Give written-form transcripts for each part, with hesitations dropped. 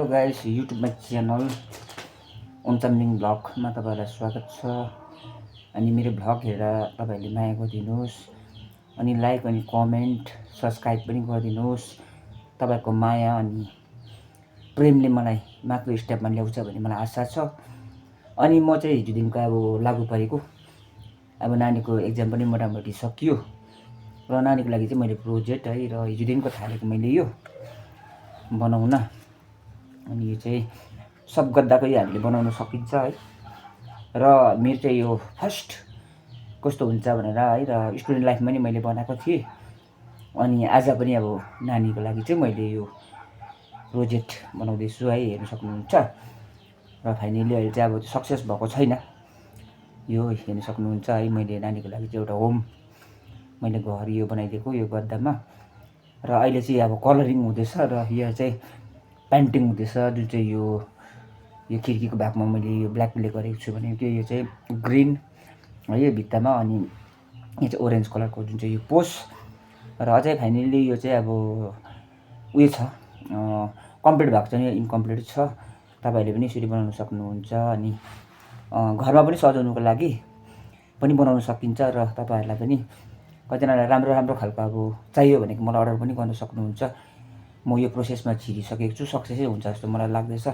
Hello guys, युट्युबमा channel ओन्चाम्लिङ भ्लगमा तपाईँहरूलाई स्वागत छ। अनि मेरो भ्लग हेरेर तपाईँहरूले माया गरिदिनुहोस्, अनि लाइक अनि कमेन्ट सब्सक्राइब पनि गरिदिनुहोस्। तपाईँहरूको माया अनि प्रेमले मलाई माथिल्लो स्टेपमा ल्याउँछ भन्ने मलाई आशा छ। अनि म चाहिँ हिजोदेखिको लागु परेको नानीको एक्जाम पनि मोटामोटी सकियो र नानीको लागि चाहिँ मैले प्रोजेक्ट है र हिजोदेखिको थालेको मैले यो बनाउन। अनि यो चाहिँ सब गद्दाकै हामीले बनाउन सकिन्छ है। र मेरो चाहिँ यो फर्स्ट कस्तो हुन्छ भनेर है र स्टुडेन्ट लाइफमा नि मैले बनाएको थिएँ। अनि आज पनि नानीको लागि चाहिँ मैले यो प्रोजेक्ट बनाउँदैछु है, हेर्न सक्नुहुन्छ। र फाइनली अहिले चाहिँ सक्सेस भएको छैन, यो हेर्न सक्नुहुन्छ है। मैले नानीको लागि चाहिँ एउटा होम मैले घर यो बनाइदिएको यो गद्दामा। र अहिले चाहिँ कलरिङ हुँदैछ र यो चाहिँ पेन्टिङ हुँदैछ, जुन चाहिँ यो खिड्कीको भागमा मैले यो ब्ल्याकले गरेको छु भने यो चाहिँ ग्रिन है यो भित्तामा, अनि यो चाहिँ ओरेन्ज कलरको जुन चाहिँ यो पोस्ट। र अझै फाइनली यो चाहिँ उयो छ, कम्प्लिट भएको छैन, इन्कम्प्लिट छ। तपाईँहरूले पनि यसरी बनाउन सक्नुहुन्छ। अनि घरमा पनि सजाउनुको लागि पनि बनाउन सकिन्छ। र तपाईँहरूलाई पनि कतिजनालाई राम्रो राम्रो खालको चाहियो भने मलाई अर्डर पनि गर्न सक्नुहुन्छ। म यो प्रोसेसमा छिरिसकेको छु, सक्सेसै हुन्छ जस्तो मलाई लाग्दैछ।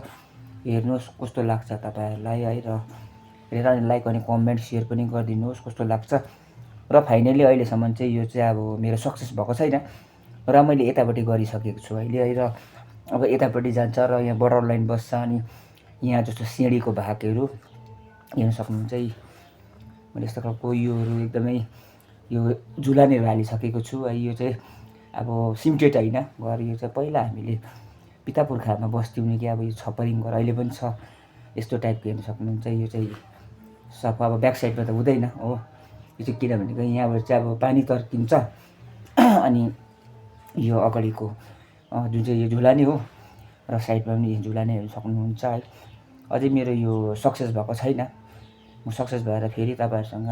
हेर्नुहोस् कस्तो लाग्छ तपाईँहरूलाई है। र हेरेर अनि लाइक अनि कमेन्ट सेयर पनि गरिदिनुहोस् कस्तो लाग्छ। र फाइनली अहिलेसम्म चाहिँ यो चाहिँ मेरो सक्सेस भएको छैन र मैले यतापट्टि गरिसकेको छु अहिले है। र अब यतापट्टि जान्छ र यहाँ बर्डर लाइन बस्छ। अनि यहाँ जस्तो सिँढीको भागहरू हेर्न सक्नुहुन्छ। मैले यस्तो खालको योहरू एकदमै यो झुलानीहरू हालिसकेको छु है। यो चाहिँ सिमटेड होइन घर, यो चाहिँ पहिला हामीले पिता पुर्खामा बस्थ्यौँ नि कि यो छपरिङ घर अहिले पनि छ, यस्तो टाइपको हेर्न सक्नुहुन्छ। यो चाहिँ सफा ब्याक साइडमा त हुँदैन हो, यो चाहिँ किनभने यहाँबाट चाहिँ पानी तर्किन्छ। अनि यो अगाडिको जुन चाहिँ यो झुलानी हो र साइडमा पनि झुलानी हेर्न सक्नुहुन्छ है। अझै मेरो यो सक्सेस भएको छैन, म सक्सेस भएर फेरि तपाईँहरूसँग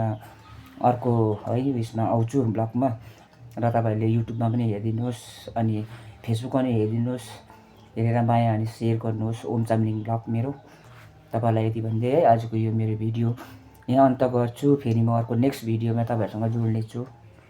अर्को है उयसमा आउँछु ब्लगमा। र तपाईँहरूले युट्युबमा पनि हेरिदिनुहोस् अनि फेसबुकमा पनि हेरिदिनुहोस्, हेरेर माया अनि सेयर गर्नुहोस्। ओन्चाम्लिङ भ्लग मेरो तपाईँलाई यति भन्दै है आजको यो मेरो भिडियो यहाँ अन्त गर्छु। फेरि म अर्को नेक्स्ट भिडियोमा तपाईँहरूसँग जोड्नेछु।